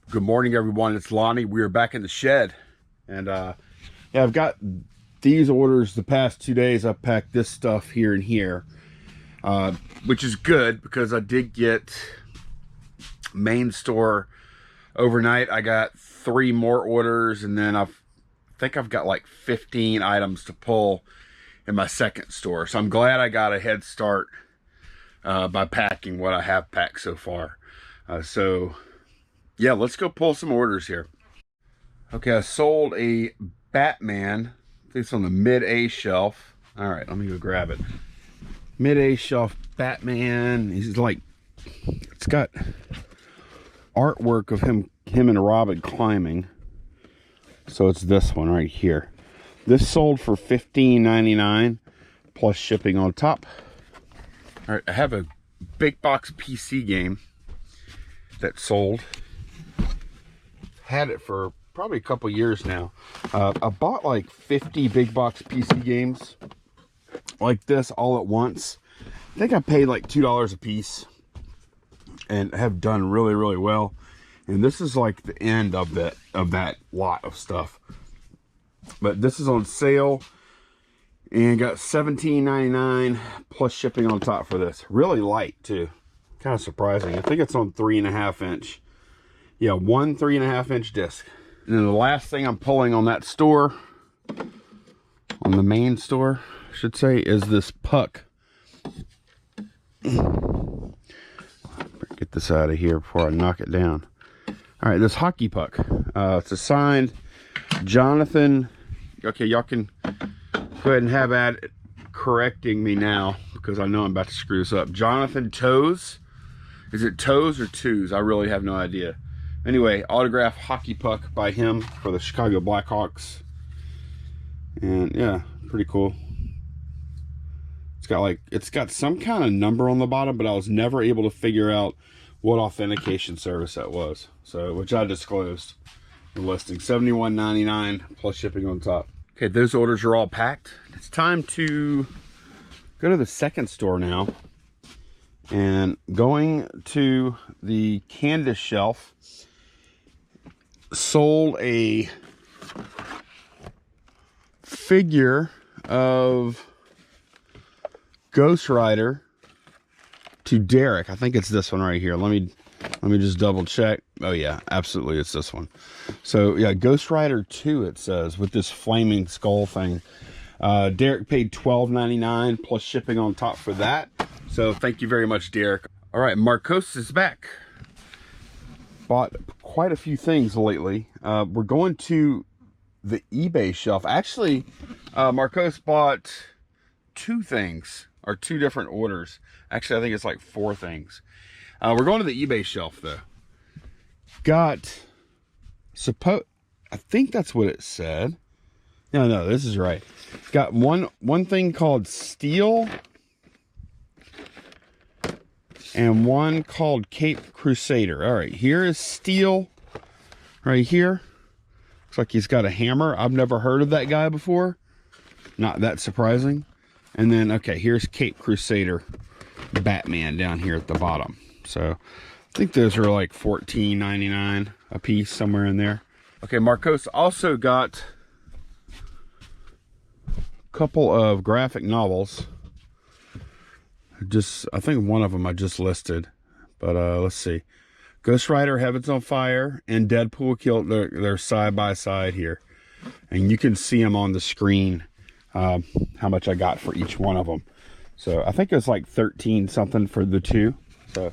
Good morning, everyone. It's Lonnie. We are back in the shed, and yeah, I've got these orders the past 2 days. I've packed this stuff here and here, which is good because I did get main store overnight. I got 3 more orders, and then I think I've got like 15 items to pull in my second store. So I'm glad I got a head start by packing what I have packed so far. So yeah, let's go pull some orders here. Okay, I sold a Batman. I think it's on the mid-A shelf. All right, let me go grab it. Mid-A shelf Batman. He's like, it's got artwork of him and Robin climbing. So it's this one right here. This sold for $15.99 plus shipping on top. All right, I have a big box PC game that sold. Had it for probably a couple years now. I bought like 50 big box PC games like this all at once. I think I paid like $2 a piece and have done really well. And this is like the end of that lot of stuff. But this is on sale and got $17.99 plus shipping on top for this. Really light too. Kind of surprising. I think it's on 3.5 inch. Yeah, one 3.5 inch disc. And then the last thing I'm pulling on that store, on the main store, I should say, is this puck. Get this out of here before I knock it down. All right, this hockey puck. It's a signed Jonathan. Okay, y'all can go ahead and have at it correcting me now because I know I'm about to screw this up. Jonathan Toes. Is it Toes or Twos? I really have no idea. Anyway, autographed hockey puck by him for the Chicago Blackhawks. And yeah, pretty cool. It's got some kind of number on the bottom, but I was never able to figure out what authentication service that was. So, which I disclosed the listing. $71.99 plus shipping on top. Okay, those orders are all packed. It's time to go to the second store now. And going to the Candace shelf, sold a figure of Ghost Rider to Derek. I think it's this one right here. Let me just double check. Oh yeah, absolutely, it's this one. So yeah, Ghost Rider 2 it says, with this flaming skull thing. Derek paid $12.99 plus shipping on top for that. So thank you very much, Derek. All right, Marcos is back. Bought quite a few things lately. We're going to the eBay shelf. Actually, Marcos bought 2 things, or 2 different orders. Actually, I think it's like 4 things. We're going to the eBay shelf though. Got, I think that's what it said. No, this is right. Got one thing called Steel and one called Cape Crusader. All right, here is Steel right here. Looks like he's got a hammer. I've never heard of that guy before. Not that surprising. And then, okay, here's Cape Crusader Batman down here at the bottom. So I think those are like $14.99 a piece, somewhere in there. Okay, Marcos also got a couple of graphic novels. I think one of them I just listed, but let's see. Ghost Rider Heaven's on Fire and Deadpool Killed. They're side by side here, and you can see them on the screen, how much I got for each one of them. So I think it was like 13 something for the 2. So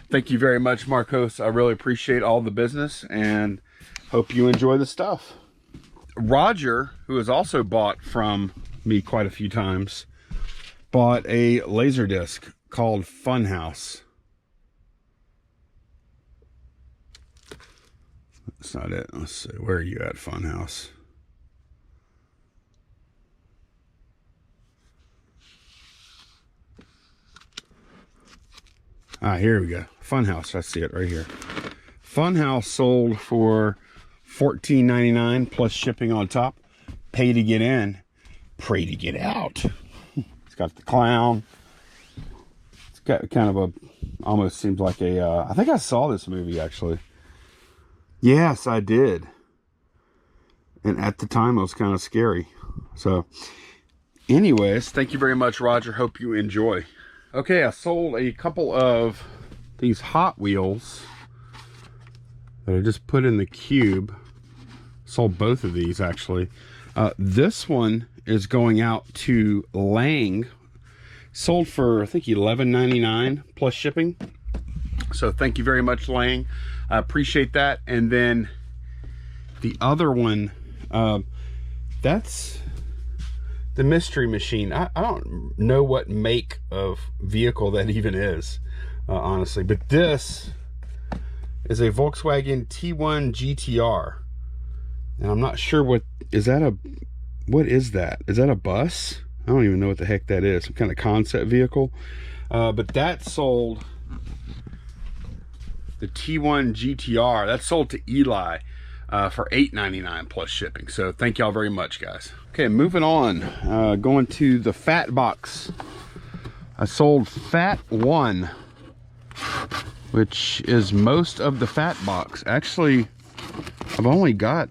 thank you very much, Marcos. I really appreciate all the business and hope you enjoy the stuff. Roger, who has also bought from me quite a few times, bought a laser disc called Funhouse. That's not it. Let's see. Where are you at, Funhouse? Ah, here we go. Funhouse. I see it right here. Funhouse sold for $14.99 plus shipping on top. Pay to get in, pray to get out. It's got the clown. It's got kind of a, almost seems like a, I think I saw this movie actually. Yes, I did. And at the time, it was kind of scary. So, anyways, thank you very much, Roger. Hope you enjoy. Okay, I sold a couple of these Hot Wheels that I just put in the cube. Sold both of these, actually. This one is going out to Lang. Sold for, I think, $11.99 plus shipping. So thank you very much, Lang. I appreciate that. And then the other one, that's the Mystery Machine. I don't know what make of vehicle that even is, honestly. But this is a Volkswagen T1 GTR. And I'm not sure what is that a bus? I don't even know what the heck that is. Some kind of concept vehicle. But that sold, the T1 GTR, that sold to Eli for $8.99 plus shipping. So thank y'all very much, guys. Okay, moving on. Going to the Fat Box. I sold Fat 1, which is most of the Fat Box. Actually, I've only got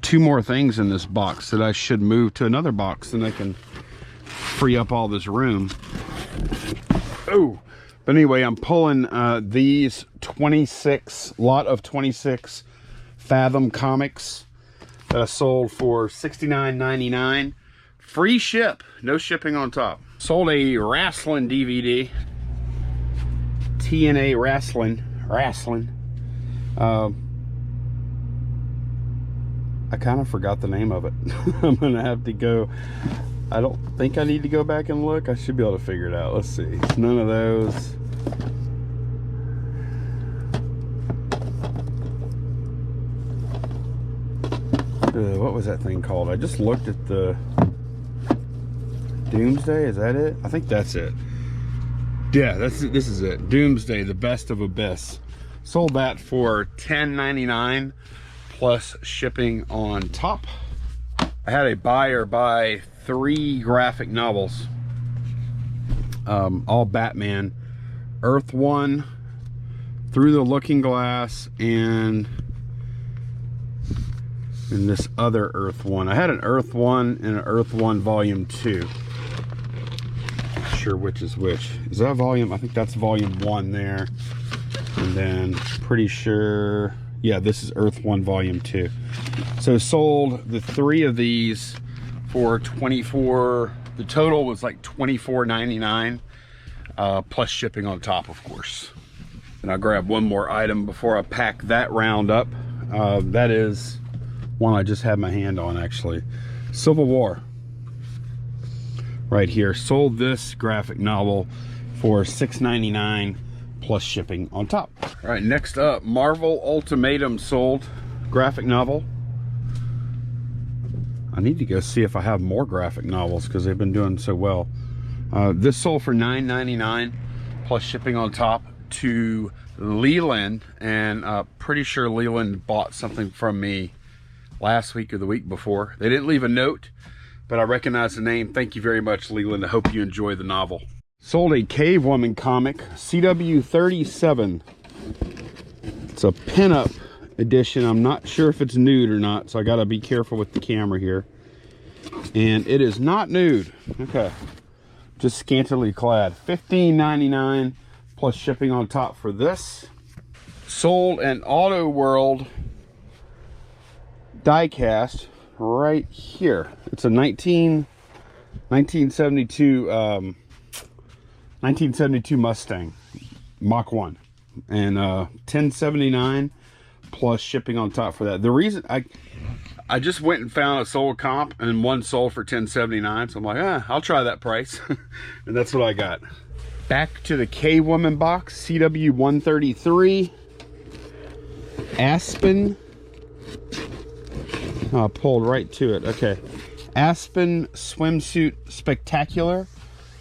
2 more things in this box that I should move to another box, then I can free up all this room. Oh, but anyway, I'm pulling these 26 Fathom comics that I sold for $69.99. Free ship, no shipping on top. Sold a wrestling DVD, TNA wrestling. I kind of forgot the name of it. I'm gonna have to go. I don't think I need to go back and look. I should be able to figure it out. Let's see. None of those. What was that thing called? I just looked at the Doomsday. Is that it? I think that's it. Yeah, this is it. Doomsday, the best of Abyss. Sold that for $10.99 plus shipping on top. I had a buyer buy 3 graphic novels, all Batman, Earth 1, Through the Looking Glass, and this other Earth 1. I had an Earth 1 and an Earth 1 Volume 2. Not sure which is which. Is that volume? I think that's Volume 1 there. And then pretty sure, yeah, this is Earth 1 Volume 2. So sold the 3 of these for $24. The total was like $24.99 plus shipping on top, of course. And I'll grab one more item before I pack that round up. That is one I just had my hand on, actually. Civil War. Right here. Sold this graphic novel for $6.99 plus shipping on top. All right, next up, Marvel Ultimatum sold. Graphic novel. I need to go see if I have more graphic novels because they've been doing so well. This sold for $9.99 plus shipping on top to Leland, and pretty sure Leland bought something from me last week or the week before. They didn't leave a note, but I recognize the name. Thank you very much, Leland. I hope you enjoy the novel. Sold a Cave Woman comic, CW 37. It's a pinup edition. I'm not sure if it's nude or not, so I gotta be careful with the camera here. And it is not nude. Okay, just scantily clad. $15.99 plus shipping on top for this. Sold an AutoWorld diecast right here. It's a 1972 Mustang Mach 1, and $10.79 plus shipping on top for that. The reason I just went and found a sold comp, and one sold for $10.79, so I'm like, I'll try that price. And that's what I got. Back to the K-Woman box, CW 133 Aspen. I pulled right to it. Okay, Aspen Swimsuit Spectacular.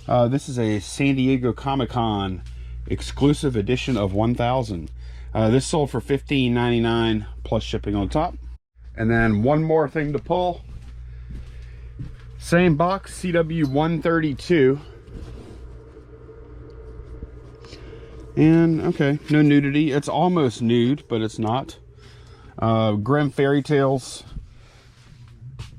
This is a San Diego Comic-Con exclusive edition of 1000. This sold for $15.99 plus shipping on top. And then one more thing to pull. Same box, CW 132. And okay, no nudity. It's almost nude, but it's not. Grimm Fairy Tales.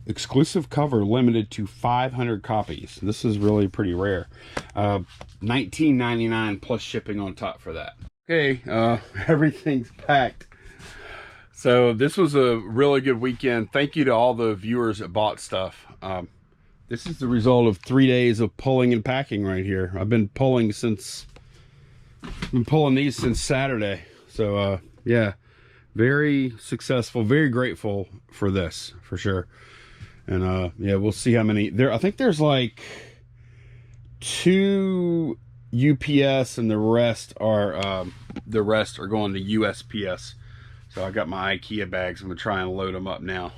Exclusive cover, limited to 500 copies. This is really pretty rare. $19.99 plus shipping on top for that. Okay, everything's packed. So this was a really good weekend. Thank you to all the viewers that bought stuff. This is the result of 3 days of pulling and packing right here. I've been pulling these since Saturday. So yeah, very successful, very grateful for this, for sure. And yeah, we'll see how many there. I think there's like 2 UPS, and the rest are going to USPS. So I got my IKEA bags. I'm gonna try and load them up now.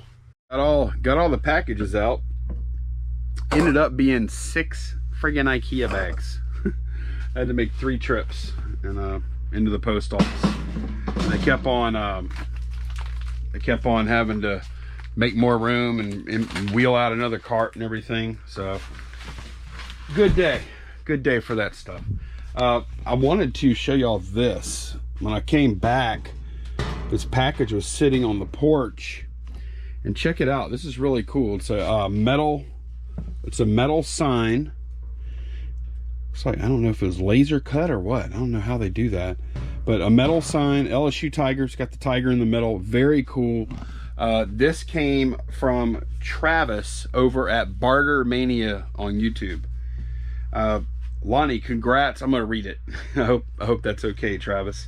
Got all the packages out. Ended up being 6 friggin' IKEA bags. I had to make 3 trips and into the post office. And they kept on having to make more room and wheel out another cart and everything. So good day for that stuff. I wanted to show y'all this. When I came back, this package was sitting on the porch, and check it out. This is really cool. It's a metal sign. It's like, I don't know if it was laser cut or what. I don't know how they do that, but a metal sign. LSU Tigers, got the tiger in the middle. Very cool. This came from Travis over at Barter Mania on YouTube. Lonnie, congrats. I'm gonna read it. I hope that's okay, Travis.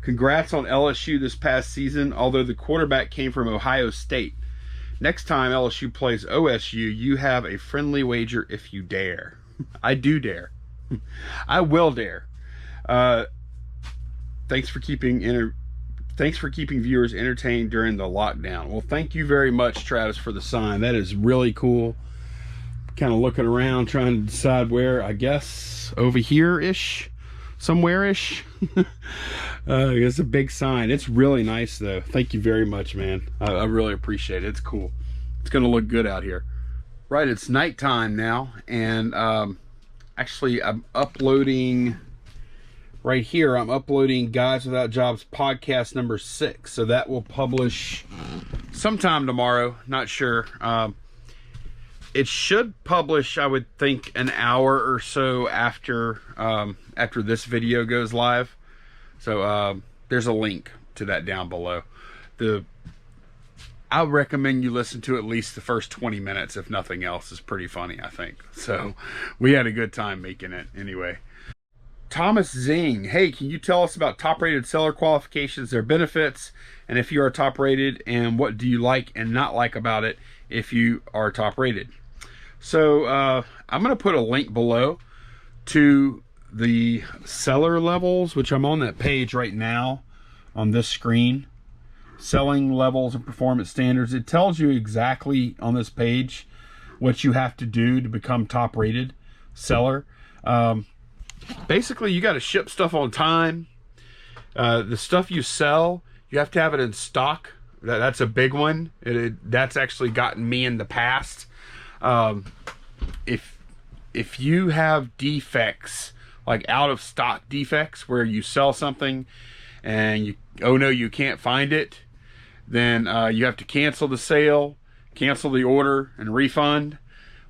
Congrats on LSU this past season, although the quarterback came from Ohio State. Next time LSU plays OSU, you have a friendly wager if you dare. I do dare. I will dare. Thanks for keeping viewers entertained during the lockdown. Well, thank you very much, Travis, for the sign. That is really cool. Kind of looking around, trying to decide where. I guess over here-ish, somewhere-ish. It's a big sign. It's really nice, though. Thank you very much, man. I really appreciate it. It's cool. It's going to look good out here. Right, it's nighttime now, and actually, I'm uploading... Right here, I'm uploading Guys Without Jobs podcast number 6. So that will publish sometime tomorrow. Not sure. It should publish, I would think, an hour or so after this video goes live. So there's a link to that down below. I recommend you listen to at least the first 20 minutes, if nothing else. It's pretty funny, I think. So we had a good time making it anyway. Thomas Zing, hey, can you tell us about top-rated seller qualifications, their benefits, and if you are top-rated, and what do you like and not like about it if you are top-rated? So I'm going to put a link below to the seller levels, which I'm on that page right now on this screen. Selling levels and performance standards. It tells you exactly on this page what you have to do to become top-rated seller. Basically, you got to ship stuff on time. The stuff you sell, you have to have it in stock. That's a big one. That's actually gotten me in the past. If you have defects, like out of stock defects, where you sell something and you can't find it, then you have to cancel the sale, cancel the order, and refund.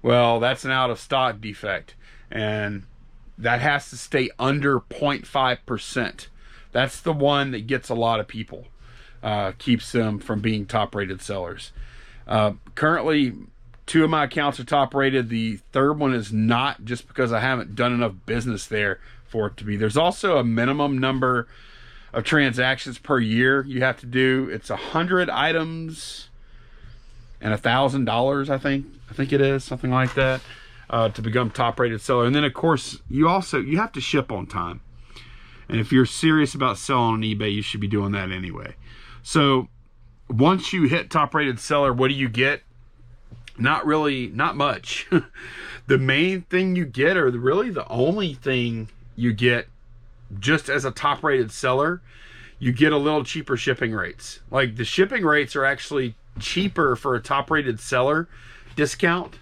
Well, that's an out of stock defect, and that has to stay under 0.5%. That's the one that gets a lot of people, keeps them from being top-rated sellers. Currently, 2 of my accounts are top-rated. The third one is not, just because I haven't done enough business there for it to be. There's also a minimum number of transactions per year you have to do. It's 100 items and $1,000, I think it is, something like that. To become top-rated seller. And then, of course, you have to ship on time. And if you're serious about selling on eBay, you should be doing that anyway. So once you hit top-rated seller, what do you get? Not much. The main thing you get, or really the only thing you get, just as a top-rated seller, you get a little cheaper shipping rates. Like, the shipping rates are actually cheaper for a top-rated seller discount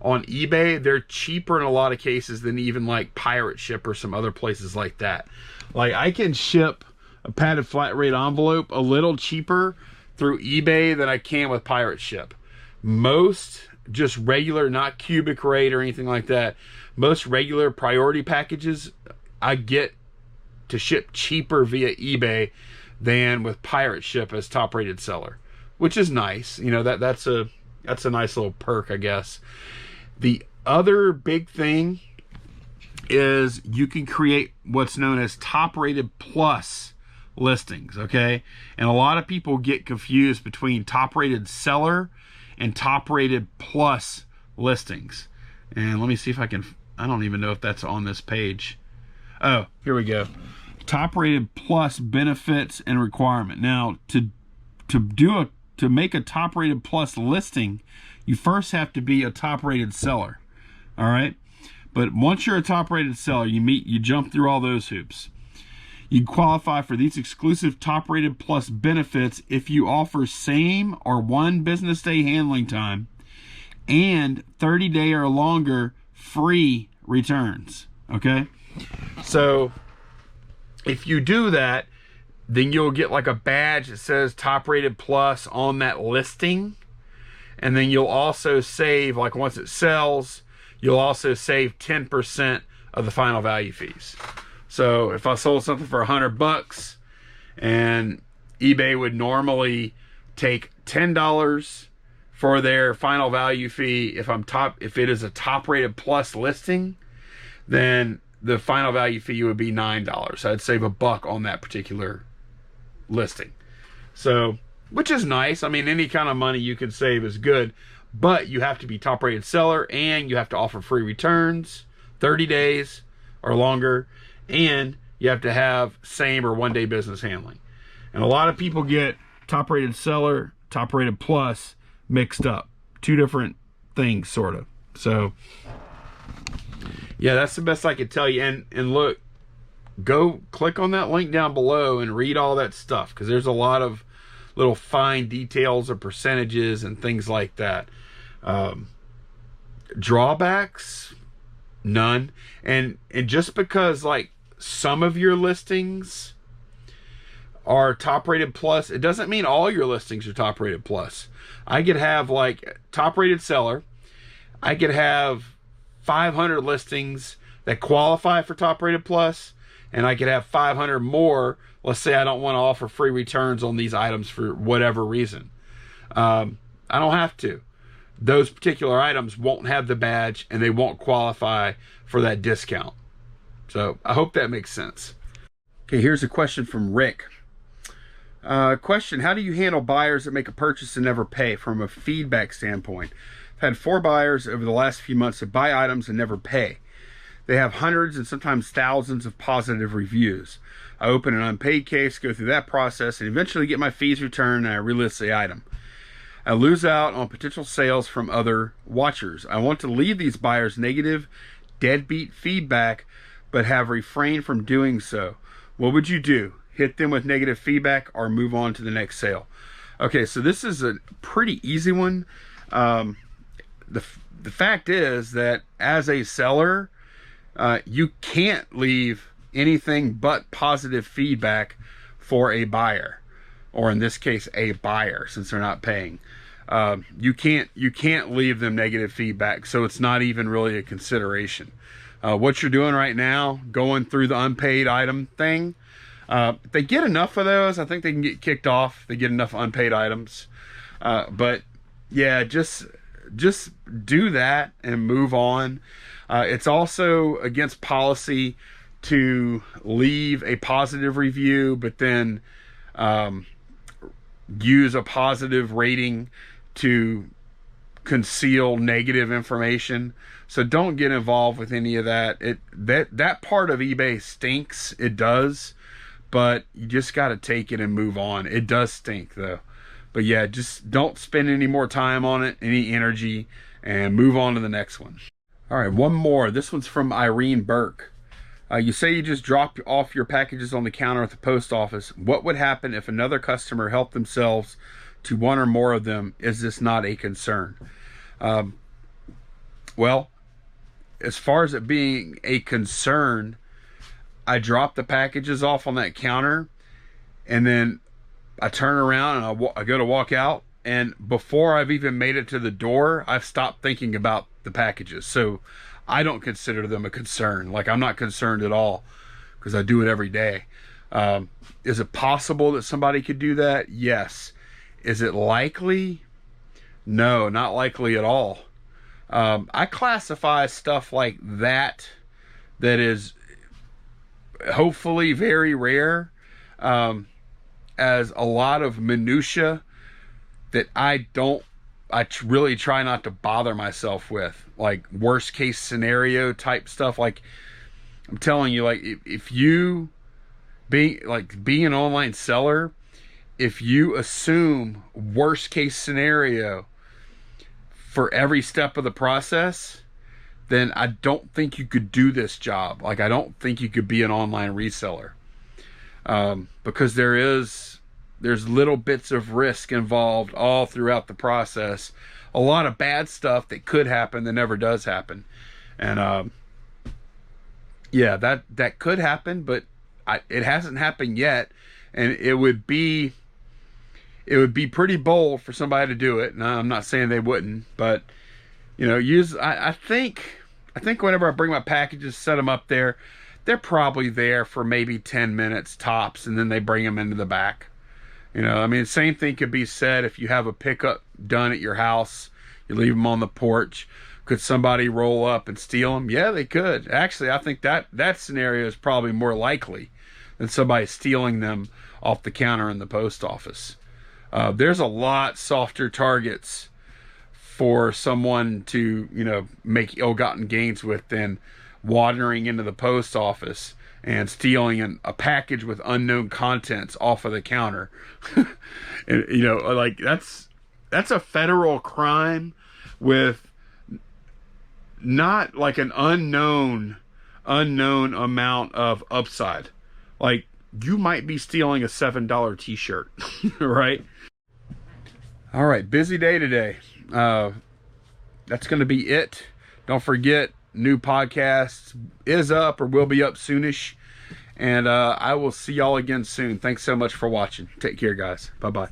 on eBay, they're cheaper in a lot of cases than even like Pirate Ship or some other places like that. Like I can ship a padded flat rate envelope a little cheaper through eBay than I can with Pirate Ship. Most just regular, not cubic rate or anything like that, most regular priority packages I get to ship cheaper via eBay than with Pirate Ship as top rated seller, which is nice. You know, that's a nice little perk, I guess. The other big thing is you can create what's known as top rated plus listings, okay? And a lot of people get confused between top rated seller and top rated plus listings. And let me see if I can, I don't even know if that's on this page. Oh, here we go. Top rated plus benefits and requirement. Now, to make a top rated plus listing, you first have to be a top rated seller. All right. But once you're a top rated seller, you jump through all those hoops. You qualify for these exclusive top rated plus benefits if you offer same or 1 business day handling time and 30-day or longer free returns. Okay. So if you do that, then you'll get like a badge that says top rated plus on that listing. And then you'll also save, like once it sells, you'll also save 10% of the final value fees. So if I sold something for $100 and eBay would normally take $10 for their final value fee, if it is a top rated plus listing, then the final value fee would be $9. So I'd save $1 on that particular listing. So, which is nice. I mean, any kind of money you can save is good, but you have to be top rated seller and you have to offer free returns, 30 days or longer, and you have to have same or 1 day business handling. And a lot of people get top rated seller, top rated plus mixed up. 2 different things, sort of. So yeah, that's the best I could tell you. And look, go click on that link down below and read all that stuff, because there's a lot of little fine details of percentages and things like that. Drawbacks, none. And just because like some of your listings are top rated plus, it doesn't mean all your listings are top rated plus. I could have like top rated seller, I could have 500 listings that qualify for top rated plus, and I could have 500 more. Let's say I don't want to offer free returns on these items for whatever reason. I don't have to. Those particular items won't have the badge and they won't qualify for that discount. So I hope that makes sense. Okay, here's a question from Rick. Question, how do you handle buyers that make a purchase and never pay from a feedback standpoint? I've had 4 buyers over the last few months that buy items and never pay. They have hundreds and sometimes thousands of positive reviews. I open an unpaid case, go through that process, and eventually get my fees returned, and I relist the item. I lose out on potential sales from other watchers. I want to leave these buyers negative, deadbeat feedback, but have refrained from doing so. What would you do? Hit them with negative feedback or move on to the next sale? Okay, so this is a pretty easy one. The fact is that as a seller, you can't leave anything but positive feedback for a buyer, or in this case, a buyer, since they're not paying. You can't leave them negative feedback, so it's not even really a consideration. What you're doing right now, going through the unpaid item thing, if they get enough of those, I think they can get kicked off. They get enough unpaid items. But yeah, just do that and move on. It's also against policy to leave a positive review, but then use a positive rating to conceal negative information. So don't get involved with any of that. That part of eBay stinks. It does, but you just got to take it and move on. It does stink though. But yeah, just don't spend any more time on it, any energy, and move on to the next one. All right, one more. This one's from Irene Burke. You say you just drop off your packages on the counter at the post office. What would happen if another customer helped themselves to one or more of them? Is this not a concern? Well, as far as it being a concern, I drop the packages off on that counter, and then I turn around and I go to walk out, and before I've even made it to the door, I've stopped thinking about the packages. So I don't consider them a concern. Like, I'm not concerned at all because I do it every day. Is it possible that somebody could do that? Yes. Is it likely? No, not likely at all. I classify stuff like that is hopefully very rare, as a lot of minutia that I really try not to bother myself with, like worst case scenario type stuff. Like, I'm telling you, like, if you being an online seller, if you assume worst case scenario for every step of the process, then I don't think you could do this job. Like, I don't think you could be an online reseller, because there's little bits of risk involved all throughout the process. A lot of bad stuff that could happen that never does happen. And yeah, that could happen, but it hasn't happened yet. And it would be pretty bold for somebody to do it. And I'm not saying they wouldn't, but you know, I think whenever I bring my packages, set them up there, they're probably there for maybe 10 minutes tops, and then they bring them into the back. You know, I mean, same thing could be said if you have a pickup done at your house, you leave them on the porch. Could somebody roll up and steal them? Yeah, they could. Actually, I think that scenario is probably more likely than somebody stealing them off the counter in the post office. There's a lot softer targets for someone to, you know, make ill-gotten gains with than wandering into the post office and stealing a package with unknown contents off of the counter. And, you know, like, that's a federal crime with not like an unknown amount of upside. Like, you might be stealing a $7 t-shirt, right? All right, busy day today. That's going to be it. Don't forget, new podcast is up or will be up soonish. And I will see y'all again soon. Thanks so much for watching. Take care, guys. Bye-bye.